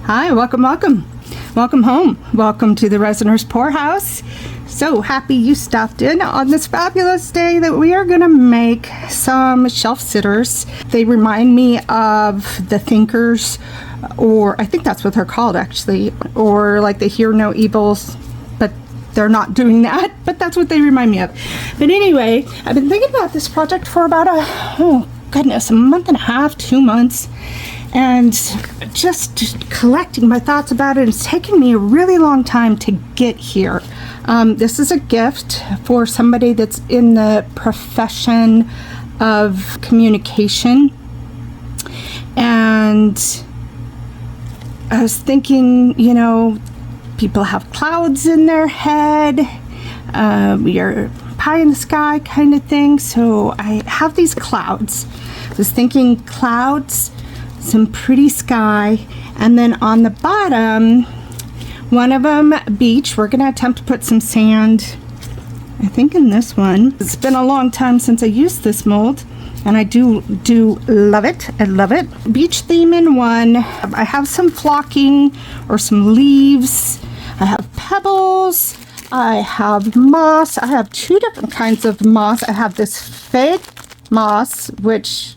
Hi, welcome home. Welcome to the Resiners Poorhouse. So happy you stopped in on this fabulous day that we are gonna make some shelf sitters. They remind me of the Thinkers, or I think that's what they're called actually, or like the Hear No Evils, but they're not doing that, but that's what they remind me of. But anyway, I've been thinking about this project for about a month and a half, 2 months, and just collecting my thoughts about it. It's taken me a really long time to get here. This is a gift for somebody that's in the profession of communication, and I was thinking, you know, people have clouds in their head, you're pie in the sky kind of thing, so I have these clouds. I was thinking clouds, some pretty sky, and then on the bottom, one of them beach. We're gonna attempt to put some sand, I think, in this one. It's been a long time since I used this mold, and I do love it. I love it. Beach theme in one. I have some flocking or some leaves. I have pebbles. I have moss. I have two different kinds of moss. I have this fake moss, which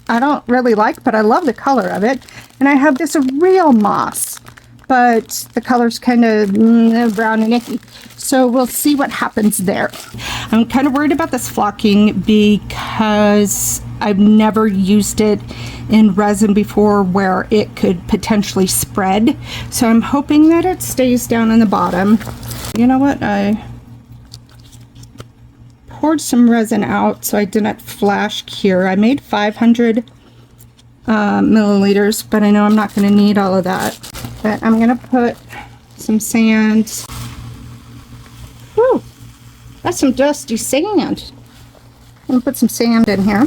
I don't really like, but I love the color of it. And I have this real moss, but the color's kind of brown and icky. So we'll see what happens there. I'm kind of worried about this flocking because I've never used it in resin before where it could potentially spread. So I'm hoping that it stays down on the bottom. You know what? I poured some resin out so I didn't flash cure. I made 500 milliliters, but I know I'm not going to need all of that. But I'm going to put some sand. Whew, that's some dusty sand. I'm going to put some sand in here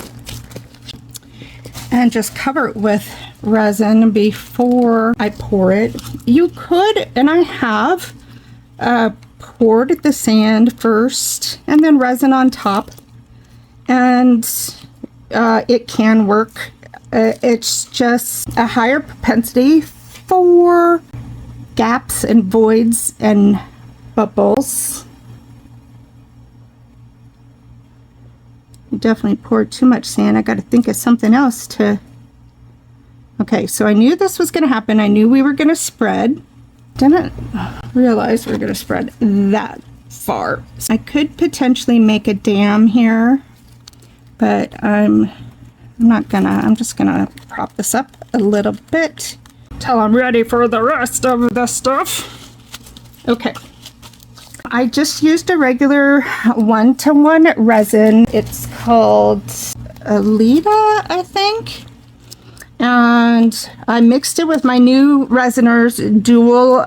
and just cover it with resin before I pour it. You could, and I have, poured the sand first and then resin on top, and it can work. It's just a higher propensity for gaps and voids and bubbles. You definitely poured too much sand. I got to think of something else to... Okay, so I knew this was going to happen. I knew we were going to spread. Didn't realize we were going to spread that far. So I could potentially make a dam here, but I'm not gonna. I'm just gonna prop this up a little bit till I'm ready for the rest of the stuff. Okay. I just used a regular 1-to-1 resin. It's called Alida, I think. And I mixed it with my new Resiners dual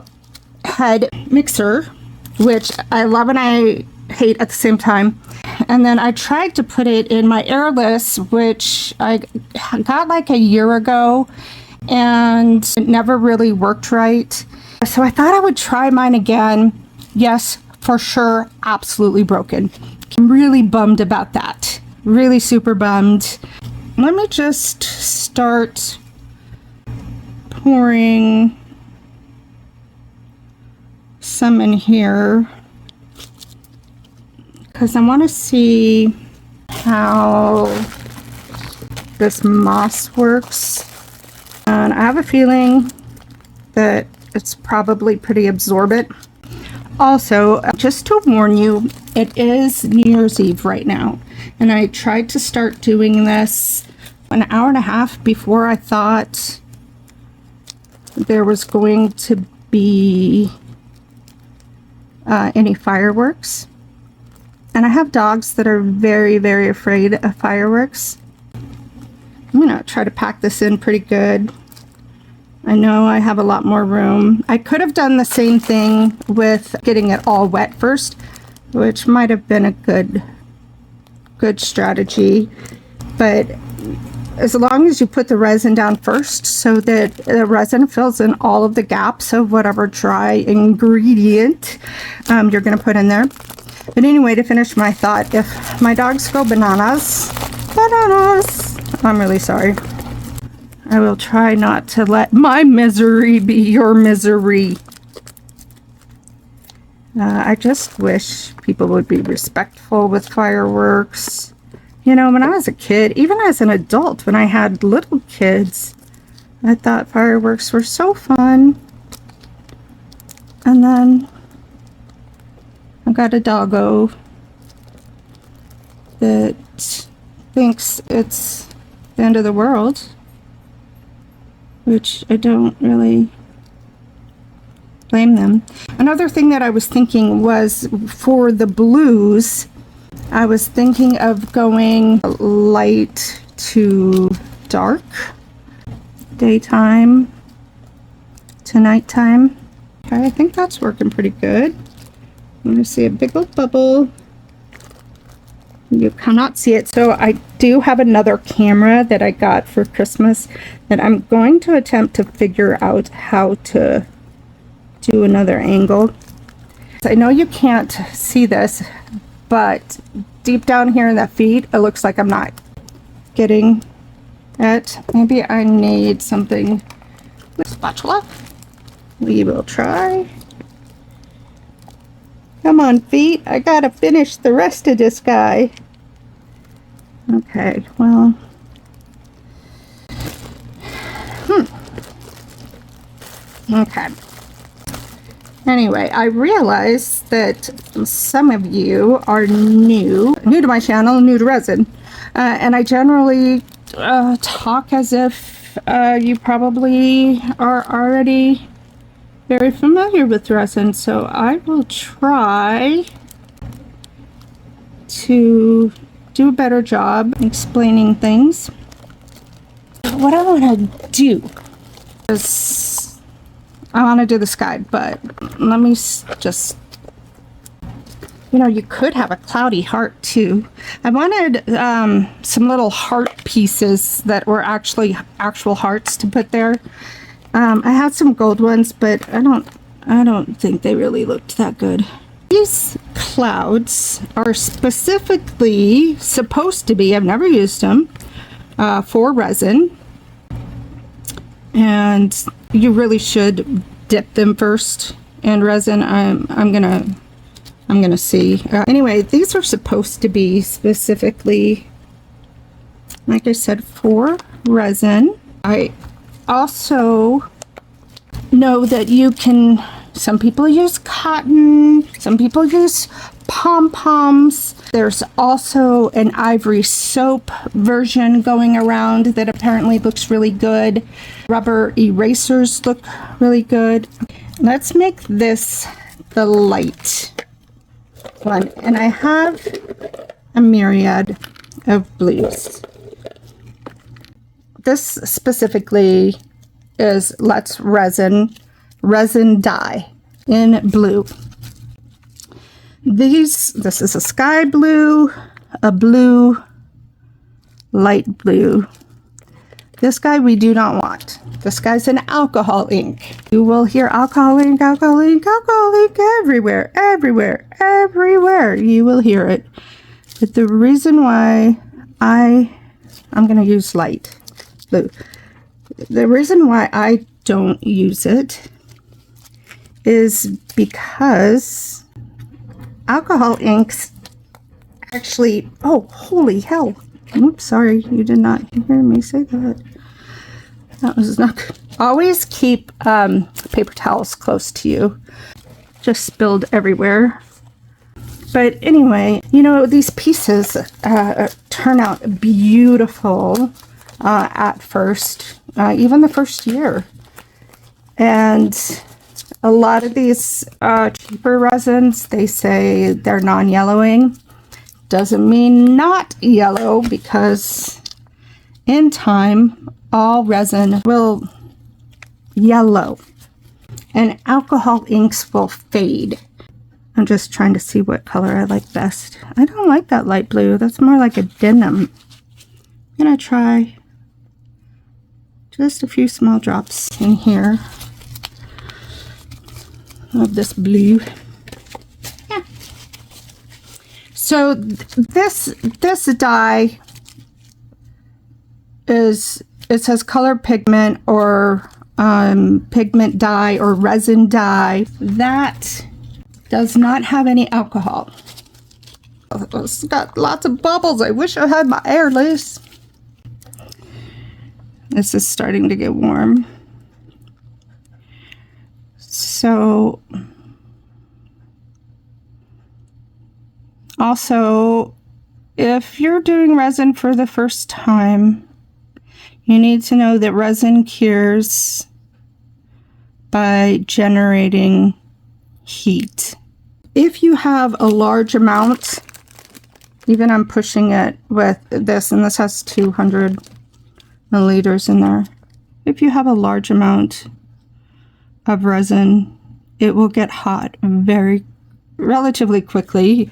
head mixer, which I love and I hate at the same time. And then I tried to put it in my airless, which I got like a year ago, and it never really worked right. So I thought I would try mine again. Yes, for sure, absolutely broken. I'm really bummed about that. Really super bummed. Let me just start pouring some in here because I want to see how this moss works. And I have a feeling that it's probably pretty absorbent. Also, just to warn you, it is New Year's Eve right now, and I tried to start doing this an hour and a half before I thought there was going to be any fireworks. And I have dogs that are very, very afraid of fireworks. I'm gonna try to pack this in pretty good. I know I have a lot more room. I could have done the same thing with getting it all wet first, which might have been a good strategy. But as long as you put the resin down first so that the resin fills in all of the gaps of whatever dry ingredient you're going to put in there. But anyway, to finish my thought, if my dogs go bananas, I'm really sorry. I will try not to let my misery be your misery. I just wish people would be respectful with fireworks. You know, when I was a kid, even as an adult, when I had little kids, I thought fireworks were so fun. And then I got a doggo that thinks it's the end of the world, which I don't really blame them. Another thing that I was thinking was for the blues, I was thinking of going light to dark, daytime to nighttime. Okay, I think that's working pretty good. I'm gonna see a big old bubble. You cannot see it, so I do have another camera that I got for Christmas that I'm going to attempt to figure out how to do another angle. I know you can't see this, but deep down here in the feet, it looks like I'm not getting it. Maybe I need something with a spatula. We will try. Come on, feet. I gotta finish the rest of this guy. Okay, well. Okay. Anyway, I realize that some of you are new to my channel, new to resin. And I generally talk as if you probably are already very familiar with resin, so I will try to do a better job explaining things. What I want to do is I want to do the sky, but let me just, you know, you could have a cloudy heart too. I wanted some little heart pieces that were actually actual hearts to put there. I had some gold ones, but I don't think they really looked that good. These clouds are specifically supposed to be, I've never used them, for resin. And you really should dip them first in resin. I'm gonna see. Anyway, these are supposed to be specifically, like I said, for resin. I also know that you can, some people use cotton, some people use pom-poms. There's also an ivory soap version going around that apparently looks really good. Rubber erasers look really good. Let's make this the light one. And I have a myriad of blues. This specifically is Let's Resin dye in blue. This is a sky blue, a blue, light blue. This guy we do not want. This guy's an alcohol ink. You will hear alcohol ink, alcohol ink, alcohol ink everywhere, everywhere, everywhere. You will hear it. But the reason why I'm going to use light blue. The reason why I don't use it is because alcohol inks actually, oh, holy hell. Oops, sorry, you did not hear me say that. That was not good. Always keep paper towels close to you. Just spilled everywhere. But anyway, you know, these pieces turn out beautiful at first, even the first year. And a lot of these cheaper resins, they say they're non-yellowing. Doesn't mean not yellow, because in time, all resin will yellow and alcohol inks will fade. I'm just trying to see what color I like best. I don't like that light blue. That's more like a denim. I'm gonna try just a few small drops in here of this blue. Yeah. So this dye is it says color pigment or pigment dye or resin dye. That does not have any alcohol. It's got lots of bubbles. I wish I had my air loose. This is starting to get warm. So, also, if you're doing resin for the first time, you need to know that resin cures by generating heat. If you have a large amount, even I'm pushing it with this, and this has 200 milliliters in there. If you have a large amount of resin, it will get hot relatively quickly.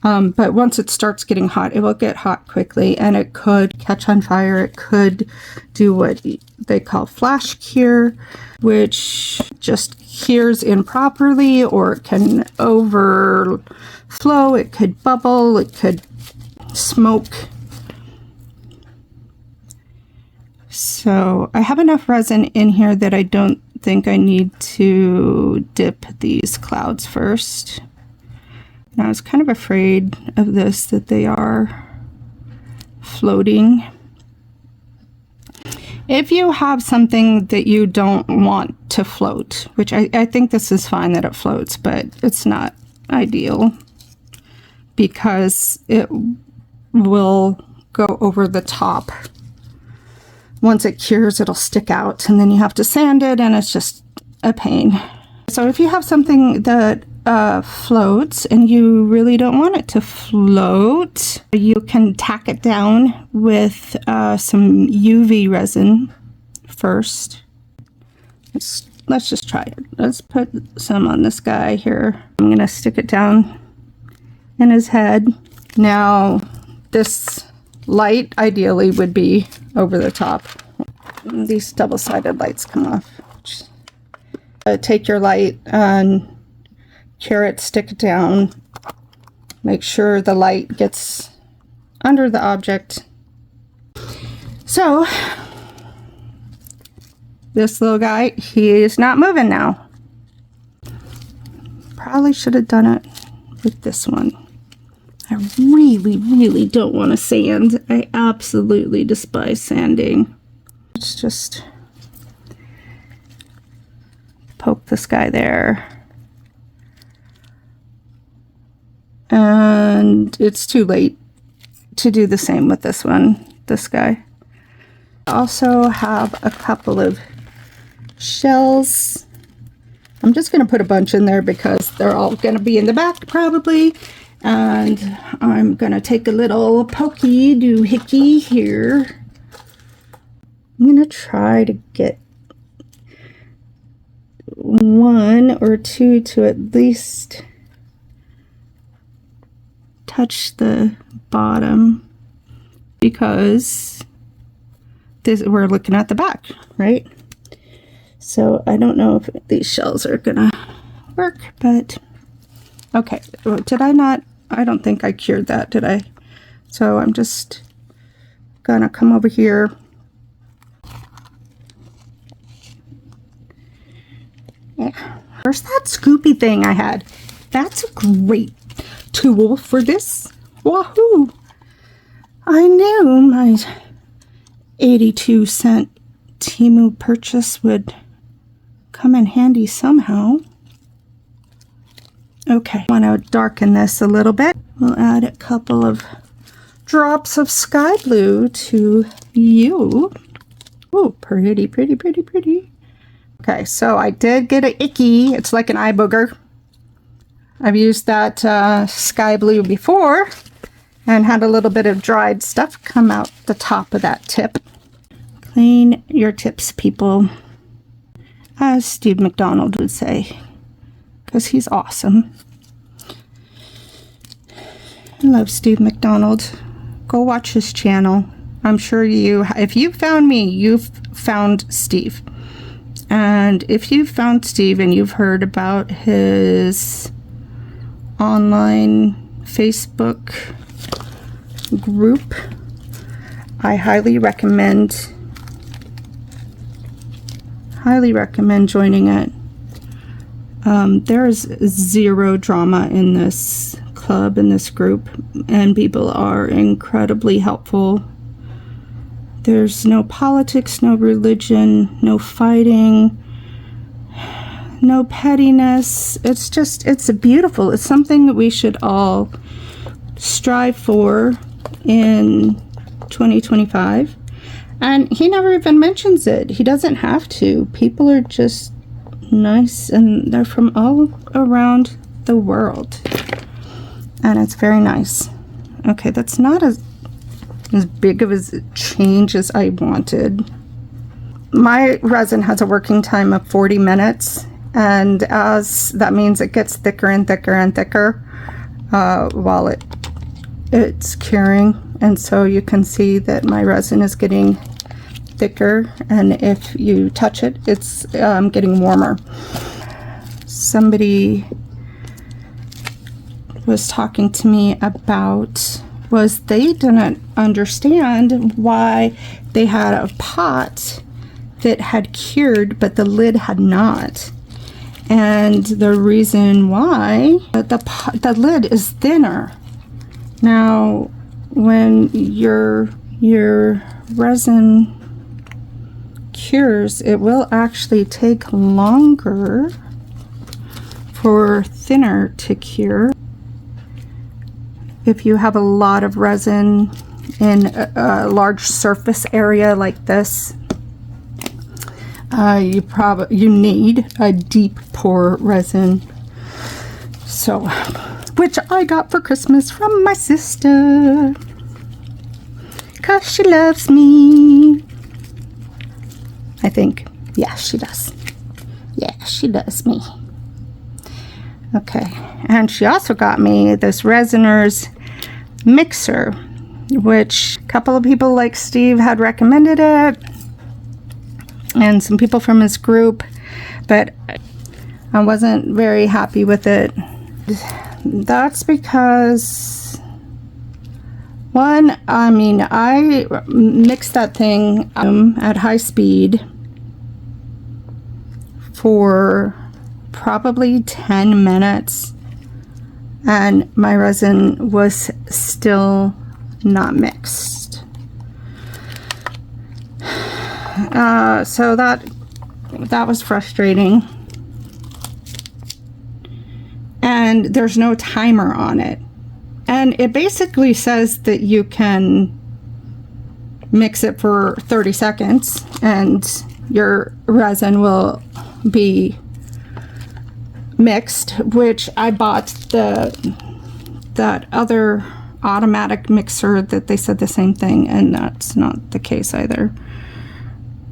But once it starts getting hot, it will get hot quickly, and it could catch on fire. It could do what they call flash cure, which just cures improperly, or it can overflow, it could bubble, it could smoke. So I have enough resin in here that I don't think I need to dip these clouds first. And I was kind of afraid of this, that they are floating. If you have something that you don't want to float, which I think this is fine that it floats, but it's not ideal because it will go over the top. Once it cures, it'll stick out, and then you have to sand it, and it's just a pain. So if you have something that floats and you really don't want it to float, you can tack it down with some UV resin first. Let's just try it. Let's put some on this guy here. I'm gonna stick it down in his head. Now this light ideally would be over the top. These double-sided lights come off. Take your light and cure it, stick it down, make sure the light gets under the object. So this little guy, he is not moving now. Probably should have done it with this one. I really don't want to sand. I absolutely despise sanding. Let's just poke this guy there. And it's too late to do the same with this guy. I also have a couple of shells. I'm just going to put a bunch in there because they're all going to be in the back probably. And I'm going to take a little pokey doohickey here. I'm going to try to get one or two to at least touch the bottom, because we're looking at the back, right? So I don't know if these shells are gonna work, but okay. Did I not? I don't think I cured that, did I? So I'm just gonna come over here. Yeah. Where's that scoopy thing I had? That's a great tool for this. Wahoo! I knew my 82-cent Temu purchase would come in handy somehow. Okay, I want to darken this a little bit. We'll add a couple of drops of sky blue to you. Oh, pretty. Okay, so I did get an icky. It's like an eye booger. I've used that sky blue before and had a little bit of dried stuff come out the top of that tip. Clean your tips, people, as Steve McDonald would say, because he's awesome. I love Steve McDonald. Go watch his channel. I'm sure if you found me, you've found Steve. And if you've found Steve and you've heard about his online Facebook group, I highly recommend highly recommend joining it. There's zero drama in this club, in this group, and people are incredibly helpful. There's no politics, no religion, no fighting, no pettiness. It's just, it's beautiful. It's something that we should all strive for in 2025. And he never even mentions it. He doesn't have to. People are just nice, and they're from all around the world, and it's very nice. Okay, that's not as big of a change as I wanted. My resin has a working time of 40 minutes, and as that means it gets thicker and thicker and thicker while it's curing. And so you can see that my resin is getting thicker, and if you touch it, it's getting warmer. Somebody was talking to me about they didn't understand why they had a pot that had cured but the lid had not, and the reason why the lid is thinner. Now when your resin cures, it will actually take longer for thinner to cure. If you have a lot of resin in a large surface area like this, you need a deep pour resin. So, which I got for Christmas from my sister, 'cause she loves me. I think. Yeah, she does. Yeah, she does me. Okay, and she also got me this Resiner's mixer, which a couple of people like Steve had recommended it, and some people from his group, but I wasn't very happy with it. That's because, one, I mean, I mixed that thing at high speed for probably 10 minutes, and my resin was still not mixed. So that was frustrating. And there's no timer on it. And it basically says that you can mix it for 30 seconds and your resin will be mixed, which I bought that other automatic mixer that they said the same thing, and that's not the case either.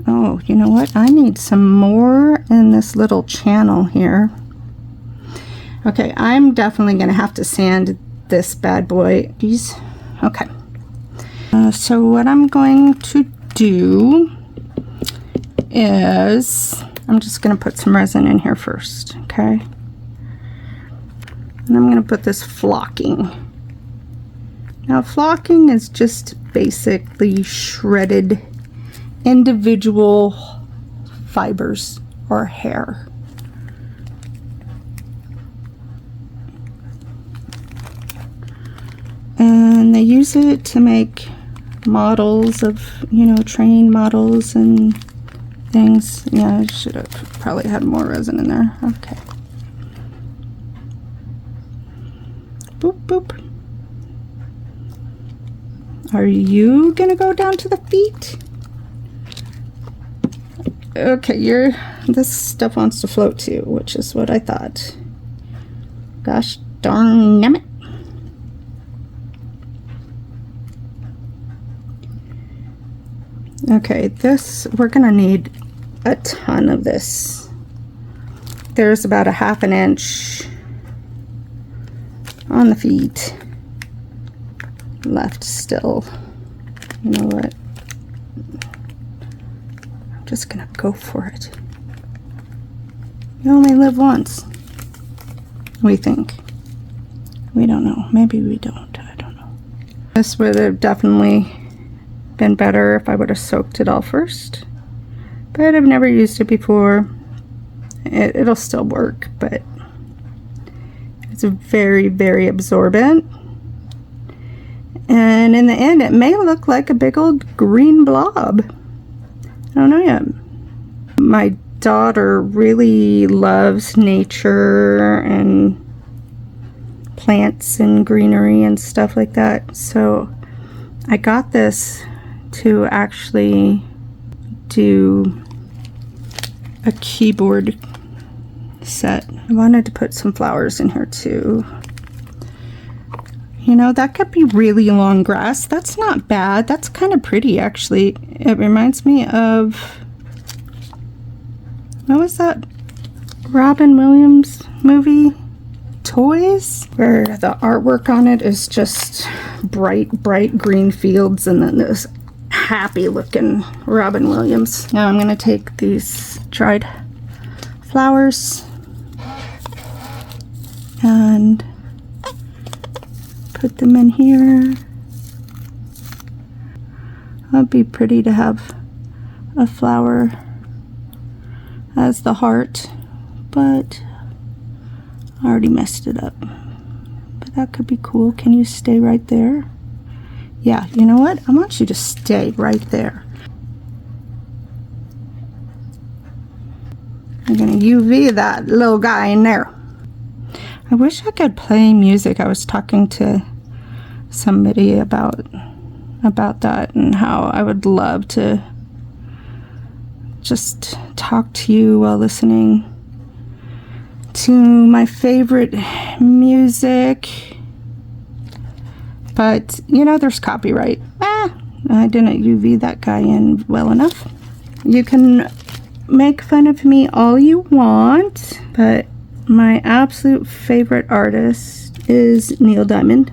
Oh, you know what? I need some more in this little channel here. Okay, I'm definitely gonna have to sand this bad boy. Geez. Okay. So what I'm going to do is I'm just gonna put some resin in here first, okay? And I'm gonna put this flocking. Now flocking is just basically shredded individual fibers or hair. And they use it to make models of, you know, train models and things. Yeah, I should have probably had more resin in there. Okay. Boop, boop. Are you gonna go down to the feet? Okay, this stuff wants to float too, which is what I thought. Gosh darn it. Okay, we're gonna need a ton of this. There's about a ½ inch on the feet left still. You know what? I'm just gonna go for it. You only live once. We think. We don't know. Maybe we don't. I don't know. This would have definitely been better if I would have soaked it all first. but I've never used it before. It'll still work, but it's very, very absorbent. And in the end, it may look like a big old green blob. I don't know yet. My daughter really loves nature and plants and greenery and stuff like that. So I got this to actually do a keyboard set. I wanted to put some flowers in here too. You know, that could be really long grass. That's not bad. That's kind of pretty, actually. It reminds me of, what was that Robin Williams movie? Toys? Where the artwork on it is just bright green fields and then this happy looking Robin Williams. Now I'm going to take these dried flowers and put them in here. It'd be pretty to have a flower as the heart, but I already messed it up. But that could be cool. Can you stay right there? Yeah, you know what? I want you to stay right there. I'm gonna UV that little guy in there. I wish I could play music. I was talking to somebody about that and how I would love to just talk to you while listening to my favorite music. But, you know, there's copyright. I didn't UV that guy in well enough. You can make fun of me all you want, but my absolute favorite artist is Neil Diamond.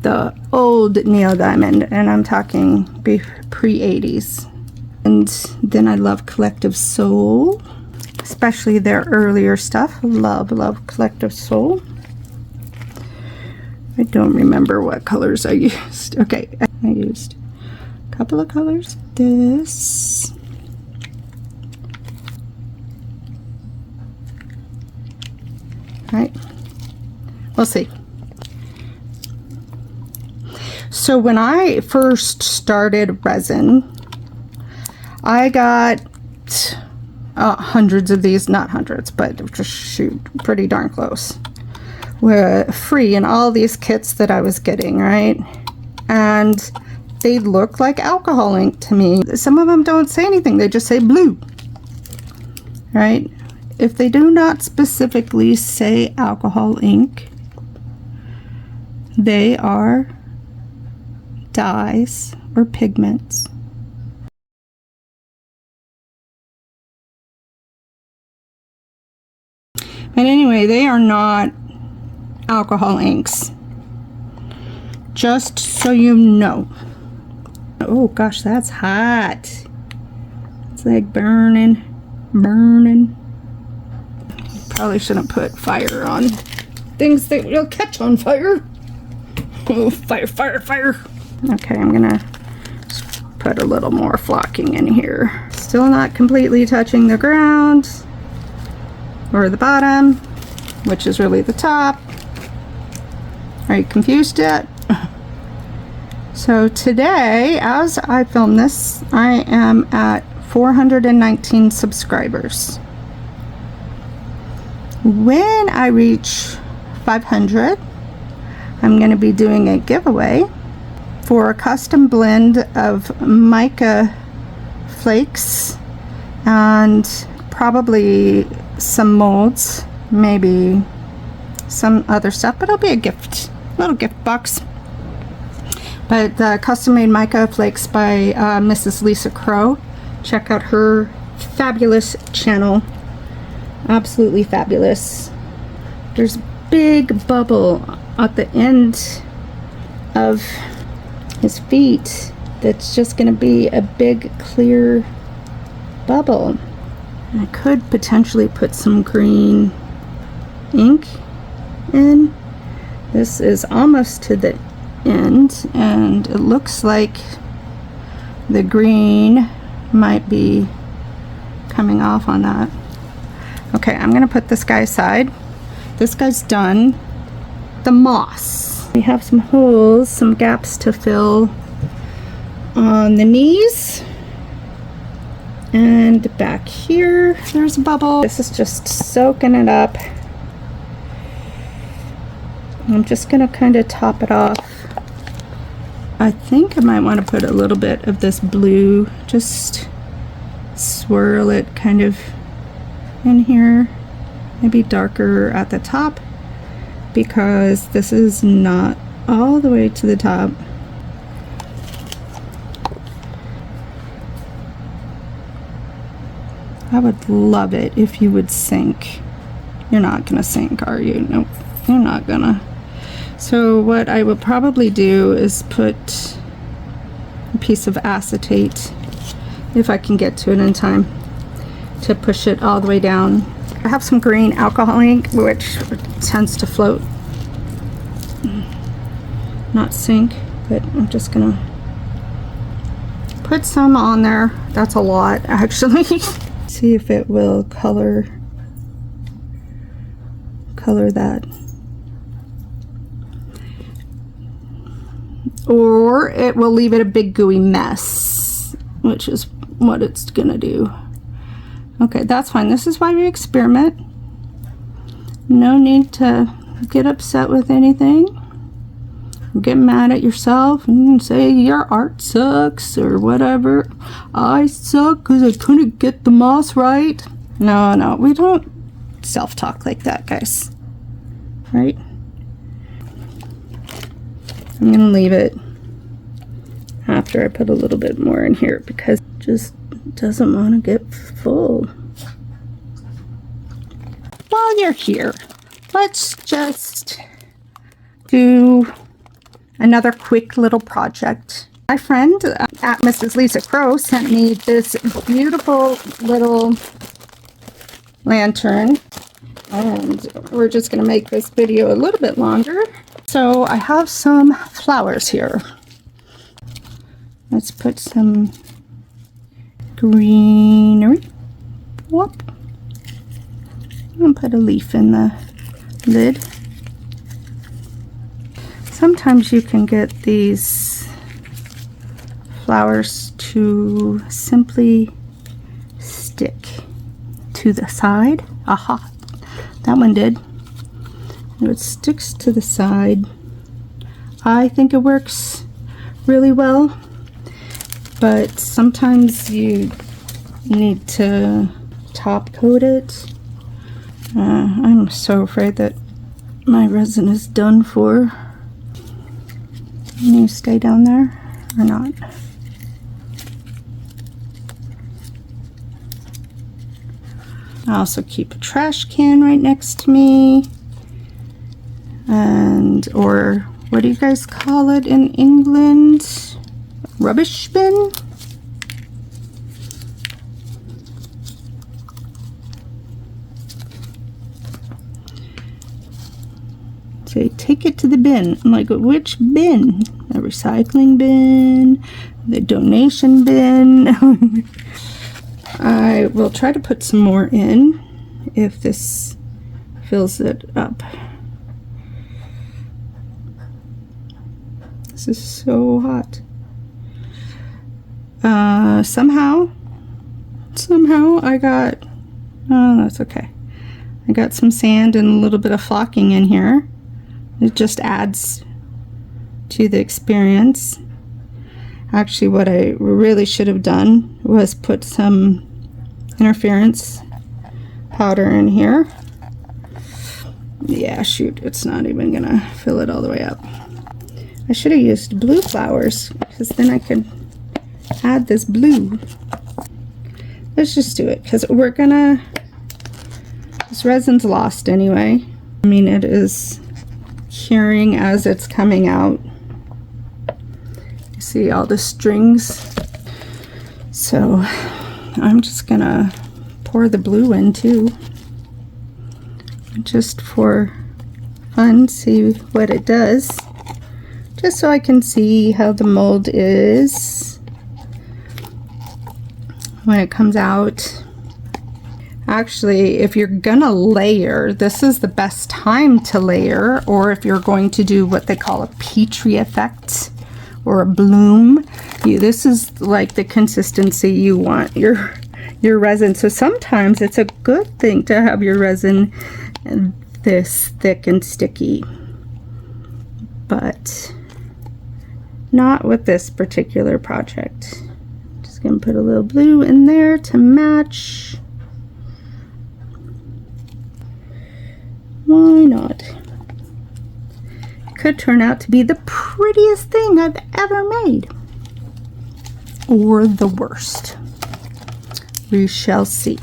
The old Neil Diamond, and I'm talking pre-80s. And then I love Collective Soul, especially their earlier stuff. Love Collective Soul. I don't remember what colors I used. Okay, I used a couple of colors. This. All right, we'll see. So when I first started resin, I got hundreds of these, not hundreds, but just shoot, pretty darn close. Were free in all these kits that I was getting, right? And they look like alcohol ink to me. Some of them don't say anything, they just say blue, right? If they do not specifically say alcohol ink, they are dyes or pigments. But anyway, they are not alcohol inks. Just so you know. Oh gosh, that's hot. It's like burning. Probably shouldn't put fire on things that will catch on fire. Oh, fire. Okay, I'm gonna put a little more flocking in here. Still not completely touching the ground or the bottom, which is really the top. Are you confused yet? So today, as I film this, I am at 419 subscribers. When I reach 500, I'm going to be doing a giveaway for a custom blend of mica flakes and probably some molds, maybe some other stuff, but it'll be a gift, little gift box. But the custom made mica flakes by Mrs. Lisa Crow. Check out her fabulous channel. Absolutely fabulous. There's a big bubble at the end of his feet that's just going to be a big clear bubble. And I could potentially put some green ink in. This is almost to the end, and it looks like the green might be coming off on that. Okay, I'm gonna put this guy aside. This guy's done. The moss. We have some holes, some gaps to fill on the knees. And back here, there's a bubble. This is just soaking it up. I'm just gonna kind of top it off. I think I might want to put a little bit of this blue, just swirl it kind of in here, maybe darker at the top, because this is not all the way to the top. I would love it if you would sink. You're not gonna sink, are you? Nope, you're not gonna. So what I will probably do is put a piece of acetate, if I can get to it in time, to push it all the way down. I have some green alcohol ink, which tends to float, not sink, but I'm just gonna put some on there. That's a lot, actually. See if it will color that. Or it will leave it a big gooey mess, which is what it's gonna do. Okay, that's fine. This is why we experiment. No need to get upset with anything. Get mad at yourself and say your art sucks or whatever. I suck because I couldn't get the moss right. No, we don't self-talk like that, guys. Right? I'm gonna leave it after I put a little bit more in here because it just doesn't want to get full. While you're here, let's just do another quick little project. My friend at Mrs. Lisa Crow sent me this beautiful little lantern, and we're just going to make this video a little bit longer. So I have some flowers here. Let's put some greenery. Whoop. And put a leaf in the lid. Sometimes you can get these flowers to simply stick to the side. Aha, that one did. It sticks to the side. I think it works really well, but sometimes you need to top coat it. I'm so afraid that my resin is done for. Can you stay down there or not? I also keep a trash can right next to me. And, or what do you guys call it in England? Rubbish bin? Say, take it to the bin. I'm like, which bin? The recycling bin? The donation bin? I will try to put some more in if this fills it up. This is so hot. Somehow I got, oh, that's okay. I got some sand and a little bit of flocking in here. It just adds to the experience. Actually, what I really should have done was put some interference powder in here. Yeah, shoot, it's not even gonna fill it all the way up. I should have used blue flowers because then I could add this blue. Let's just do it because we're gonna, this resin's lost anyway. I mean, it is curing as it's coming out. You see all the strings. So I'm just gonna pour the blue in too, just for fun, see what it does, just so I can see how the mold is when it comes out. Actually, if you're gonna layer, this is the best time to layer, or if you're going to do what they call a Petri effect or a bloom, this is like the consistency you want your resin. So sometimes it's a good thing to have your resin this thick and sticky, but not with this particular project. Just gonna put a little blue in there to match. Why not? It could turn out to be the prettiest thing I've ever made, or the worst. We shall see.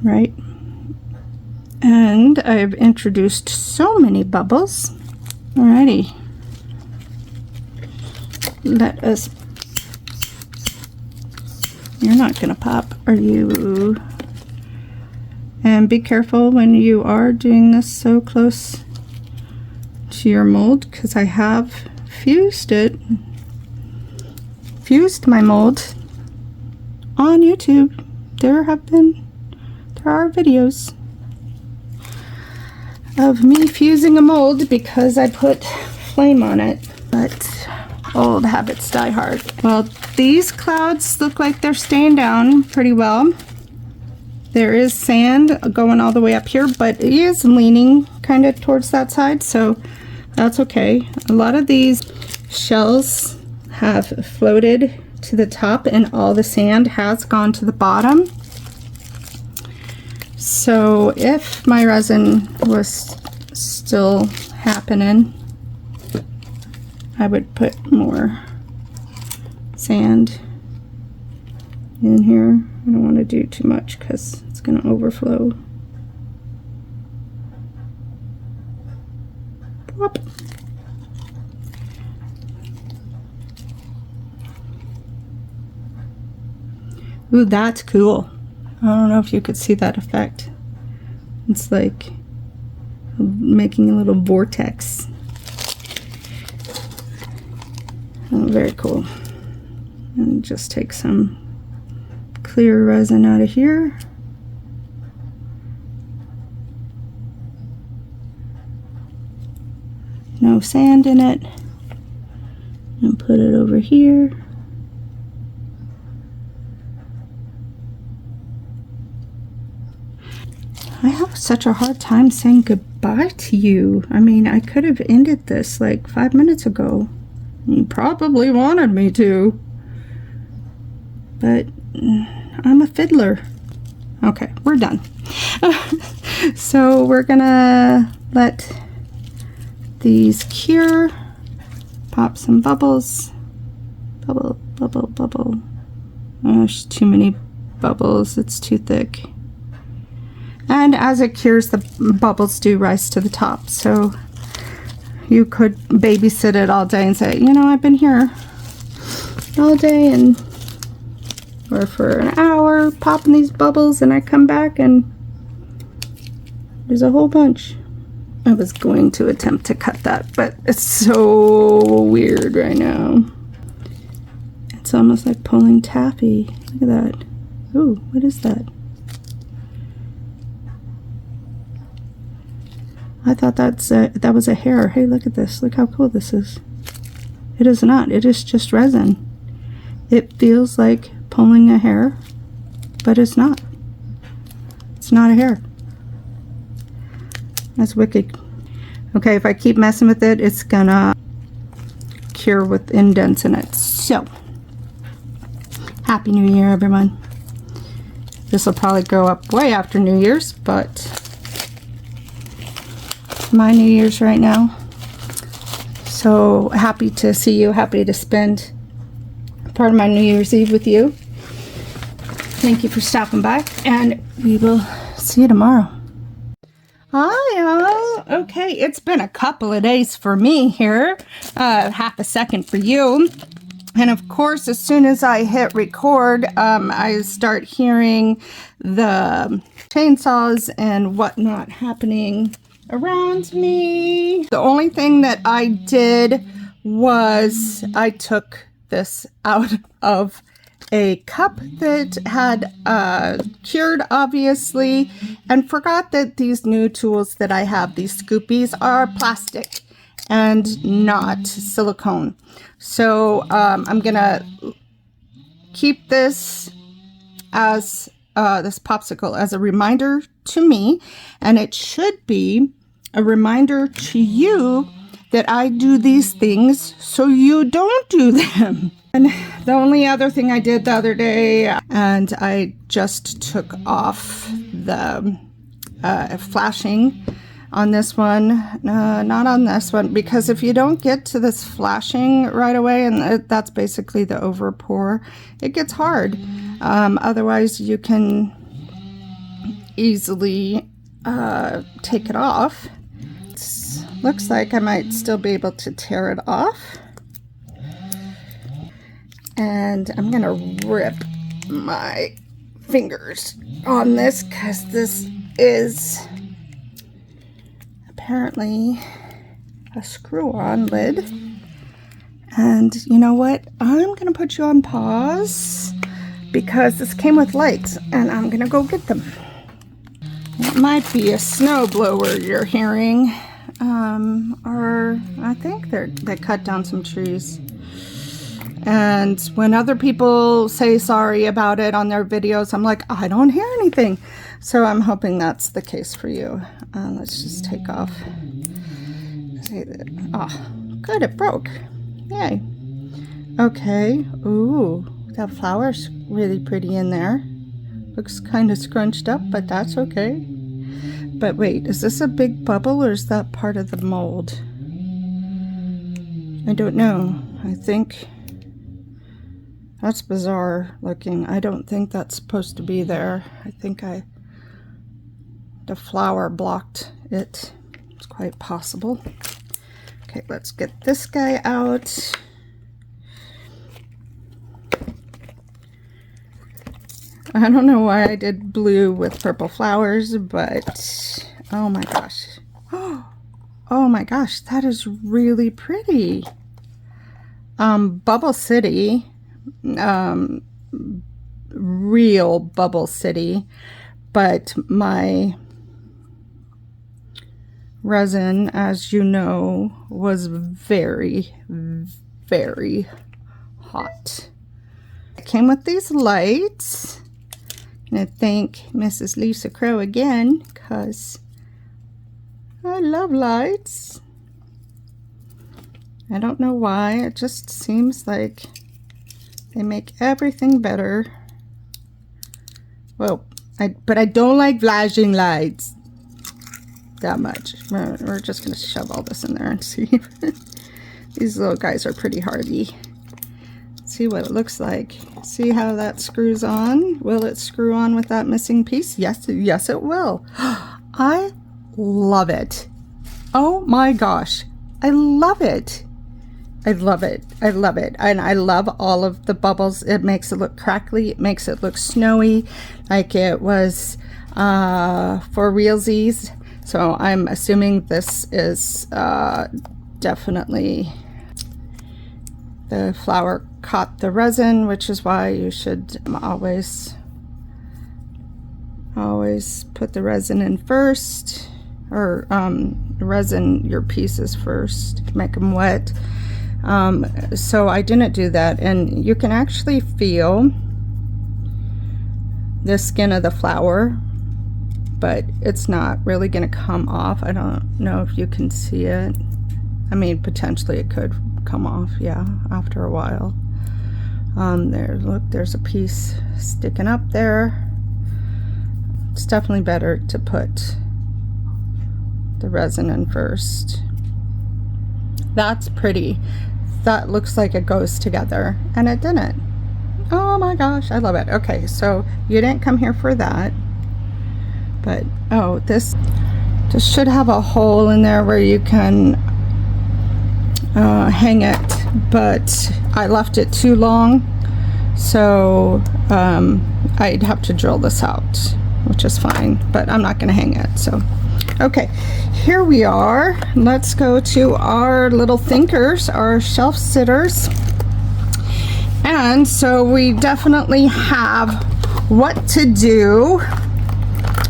Right? And I've introduced so many bubbles. Alrighty. Let us. You're not gonna pop, are you? And be careful when you are doing this so close to your mold, because I have fused my mold on YouTube. There are videos of me fusing a mold because I put flame on it, but old habits die hard. Well, these clouds look like they're staying down pretty well. There is sand going all the way up here, but it is leaning kind of towards that side, so that's okay. A lot of these shells have floated to the top and all the sand has gone to the bottom. So if my resin was still happening, I would put more sand in here. I don't want to do too much because it's going to overflow. Plop. Ooh, that's cool. I don't know if you could see that effect. It's like making a little vortex. Oh, very cool. And just take some clear resin out of here. No sand in it. And put it over here. I have such a hard time saying goodbye to you. I mean, I could have ended this like 5 minutes ago. You probably wanted me to. But I'm a fiddler. Okay, we're done. So we're gonna let these cure. Pop some bubbles. Bubble, bubble, bubble. Oh, there's too many bubbles. It's too thick. And as it cures, the bubbles do rise to the top. So you could babysit it all day and say, you know, I've been here all day and or for an hour popping these bubbles, and I come back and there's a whole bunch. I was going to attempt to cut that, but it's so weird right now. It's almost like pulling taffy. Look at that. Ooh, what is that? I thought that was a hair. Hey, look at this. Look how cool this is. It is not. It is just resin. It feels like pulling a hair, but it's not. It's not a hair. That's wicked. Okay, if I keep messing with it, it's gonna cure with indents in it. So, Happy New Year, everyone. This will probably go up way after New Year's, but my New Year's right now. So happy to see you, happy to spend part of my New Year's Eve with you. Thank you for stopping by, and we will see you tomorrow. Hi all. Okay, it's been a couple of days for me here, half a second for you. And of course, as soon as I hit record, I start hearing the chainsaws and whatnot happening around me. The only thing that I did was I took this out of a cup that had cured, obviously, and forgot that these new tools that I have, these scoopies, are plastic and not silicone. So I'm gonna keep this as this popsicle as a reminder to me, and it should be a reminder to you that I do these things so you don't do them. And the only other thing I did the other day, and I just took off the flashing on this one, not on this one, because if you don't get to this flashing right away, and that's basically the over pour, it gets hard. Otherwise you can easily take it off. Looks like I might still be able to tear it off. And I'm gonna rip my fingers on this because this is apparently a screw-on lid. And you know what? I'm gonna put you on pause because this came with lights and I'm gonna go get them. It might be a snow blower you're hearing. Or I think they cut down some trees. And when other people say sorry about it on their videos, I'm like, I don't hear anything. So I'm hoping that's the case for you. Let's just take off. Oh, good, it broke. Yay. Okay. Ooh, that flower's really pretty in there. Looks kind of scrunched up, but that's okay. But wait, is this a big bubble or is that part of the mold? I don't know. I think that's bizarre looking. I don't think that's supposed to be there. I think the flower blocked it. It's quite possible. Okay, let's get this guy out. I don't know why I did blue with purple flowers, but oh my gosh. Oh my gosh, that is really pretty. Bubble City, real Bubble City, but my resin, as you know, was very, very hot. It came with these lights. And I thank Mrs. Lisa Crow again, because I love lights. I don't know why, it just seems like they make everything better. Well, but I don't like flashing lights that much. We're just going to shove all this in there and see. These little guys are pretty hardy. See what it looks like. See how that screws on? Will it screw on with that missing piece? Yes, yes it will. I love it. Oh my gosh. I love it. I love it. I love it. And I love all of the bubbles. It makes it look crackly. It makes it look snowy, like it was for realsies. So I'm assuming this is definitely the flower caught the resin, which is why you should always put the resin in first, or resin your pieces first, make them wet. So I didn't do that, and you can actually feel the skin of the flower, but it's not really going to come off. I don't know if you can see it. I mean, potentially it could come off, yeah, after a while. There, look, there's a piece sticking up there. It's definitely better to put the resin in first. That's pretty. That looks like it goes together, and it didn't. Oh my gosh, I love it. Okay, so you didn't come here for that, but oh, this should have a hole in there where you can hang it, but I left it too long, so I'd have to drill this out, which is fine, but I'm not going to hang it. So okay, here we are. Let's go to our little thinkers, our shelf sitters, And so we definitely have what to do,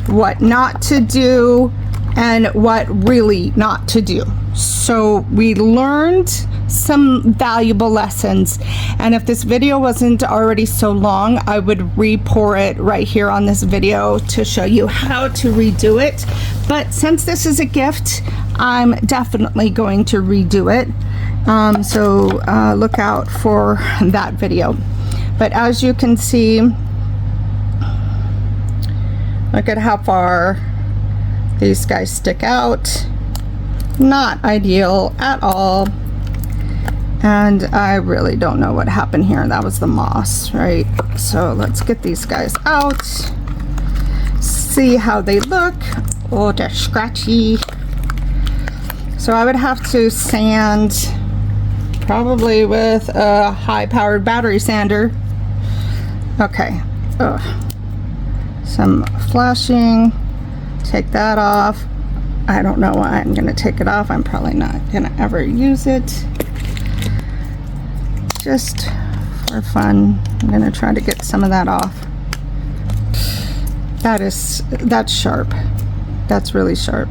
what not to do, and what really not to do. So we learned some valuable lessons, and if this video wasn't already so long, I would re-pour it right here on this video to show you how to redo it. But since this is a gift, I'm definitely going to redo it. So look out for that video. But as you can see, look at how far these guys stick out. Not ideal at all. And I really don't know what happened here. That was the moss, right? So let's get these guys out. See how they look. Oh, they're scratchy. So I would have to sand, probably with a high-powered battery sander. Okay. Ugh. Some flashing. Take that off. I don't know why I'm going to take it off. I'm probably not going to ever use it. Just for fun. I'm going to try to get some of that off. That's sharp. That's really sharp.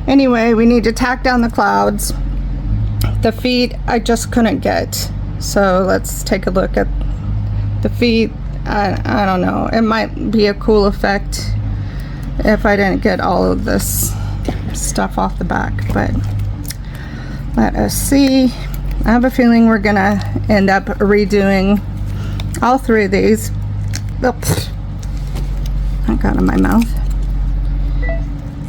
Anyway, we need to tack down the clouds. The feet I just couldn't get. So let's take a look at the feet. I don't know. It might be a cool effect if I didn't get all of this stuff off the back, but let us see. I have a feeling we're gonna end up redoing all three of these. Oops. I got in my mouth.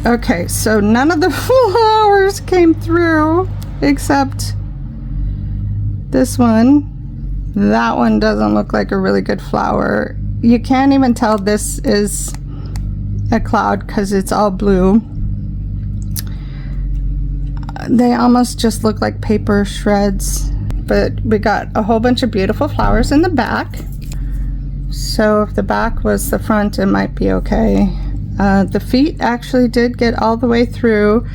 Okay, so none of the flowers came through except this one. That one doesn't look like a really good flower. You can't even tell this is a cloud because it's all blue. They almost just look like paper shreds, but we got a whole bunch of beautiful flowers in the back. So if the back was the front, it might be okay. The feet actually did get all the way through,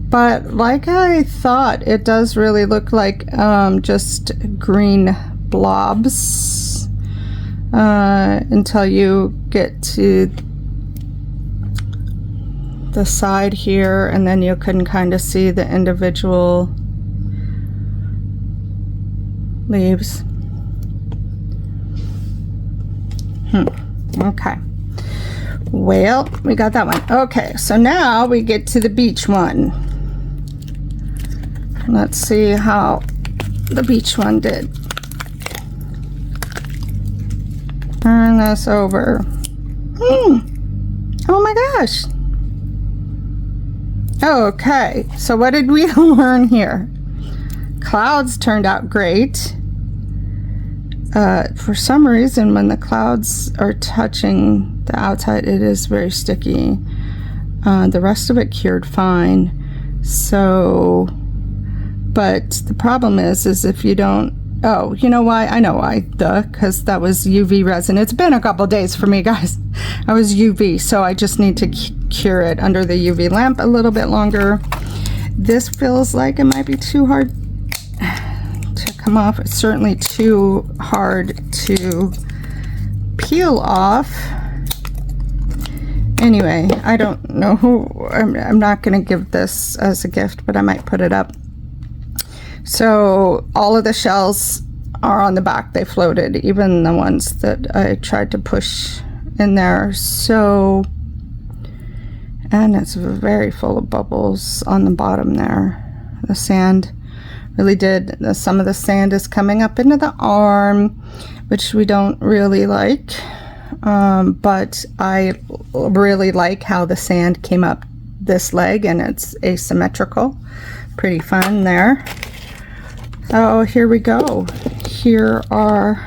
but like I thought, it does really look like just green blobs until you get to the side here, and then you can kind of see the individual leaves. Okay, well, we got that one. Okay, so now we get to the beach one. Let's see how the beach one did. Turn this over. Oh my gosh. Okay, so what did we learn here? Clouds turned out great. For some reason, when the clouds are touching the outside, it is very sticky. The rest of it cured fine. So, but the problem is if you don't, oh, you know why? I know why. Because that was UV resin. It's been a couple days for me, guys. I was UV, so I just need to cure it under the UV lamp a little bit longer. This feels like it might be too hard to come off. It's certainly too hard to peel off. Anyway, I don't know who, I'm not going to give this as a gift, but I might put it up. So all of the shells are on the back. They floated, even the ones that I tried to push in there. So, and it's very full of bubbles on the bottom there. The sand really did, some of the sand is coming up into the arm, which we don't really like. But I really like how the sand came up this leg, and it's asymmetrical. Pretty fun there. So here we go. Here are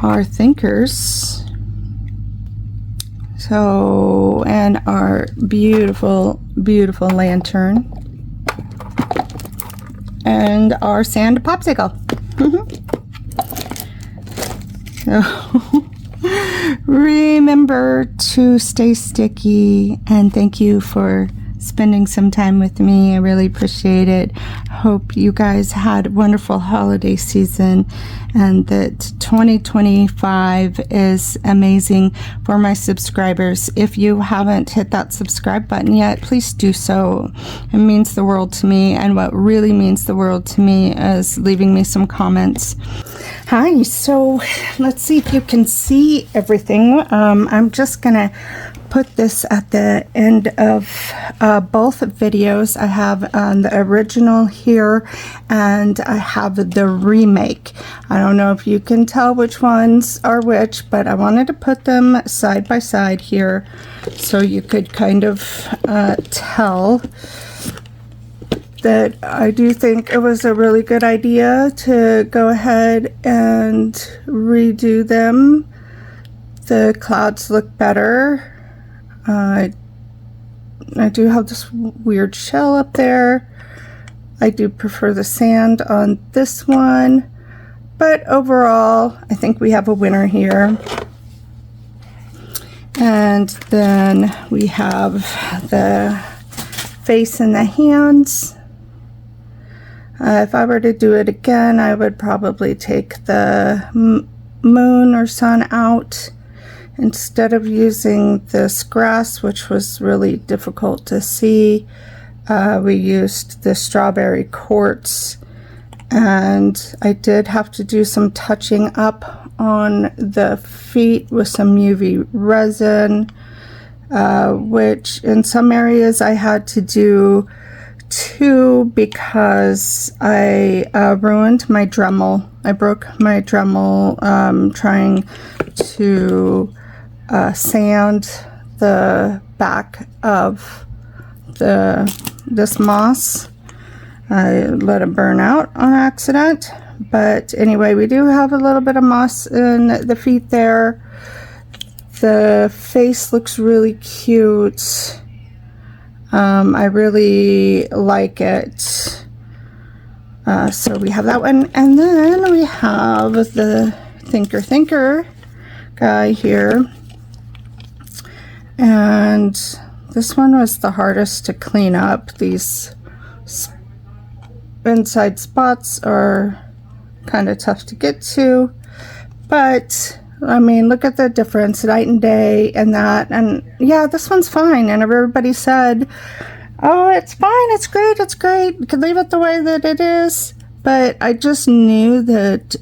our thinkers. So, and our beautiful, beautiful lantern. And our sand popsicle. So, remember to stay sticky, and thank you for spending some time with me. I really appreciate it. Hope you guys had a wonderful holiday season and that 2025 is amazing for my subscribers. If you haven't hit that subscribe button yet, please do so. It means the world to me, and what really means the world to me is leaving me some comments. Hi, so let's see if you can see everything. I'm just gonna put this at the end of both videos. I have the original here and I have the remake. I don't know if you can tell which ones are which, but I wanted to put them side by side here so you could kind of tell that I do think it was a really good idea to go ahead and redo them. The clouds look better. I do have this weird shell up there. I do prefer the sand on this one, but overall I think we have a winner here. And then we have the face and the hands. If I were to do it again, I would probably take the moon or sun out instead of using this grass, which was really difficult to see. We used the strawberry quartz, and I did have to do some touching up on the feet with some UV resin, which in some areas I had to do too because I ruined my Dremel. I broke my Dremel trying to sand the back of this moss. I let it burn out on accident, but anyway, we do have a little bit of moss in the feet there. The face looks really cute. I really like it. So we have that one, and then we have the thinker guy here, and this one was the hardest to clean up. These inside spots are kind of tough to get to, but I mean, look at the difference night and day and that. And yeah, this one's fine. And everybody said, oh, it's fine, it's great, it's great, you can leave it the way that it is. But I just knew that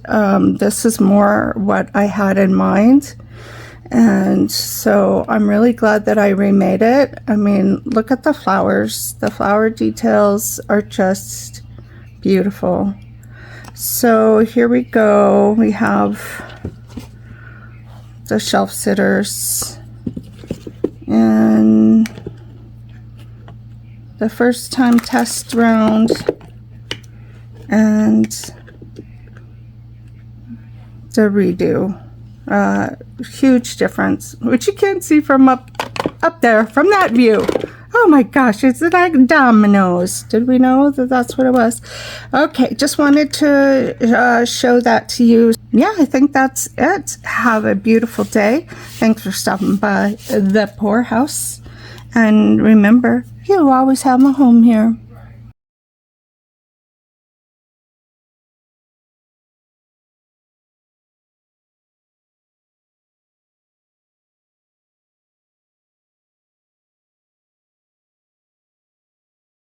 this is more what I had in mind. And so I'm really glad that I remade it. I mean, look at the flowers. The flower details are just beautiful. So here we go. We have the shelf sitters, and the first time test round, and the redo. Huge difference, which you can't see from up there from that view. Oh my gosh, it's like dominoes. Did we know that that's what it was? Okay, just wanted to show that to you. Yeah, I think that's it. Have a beautiful day. Thanks for stopping by the poorhouse. And remember, you always have a home here.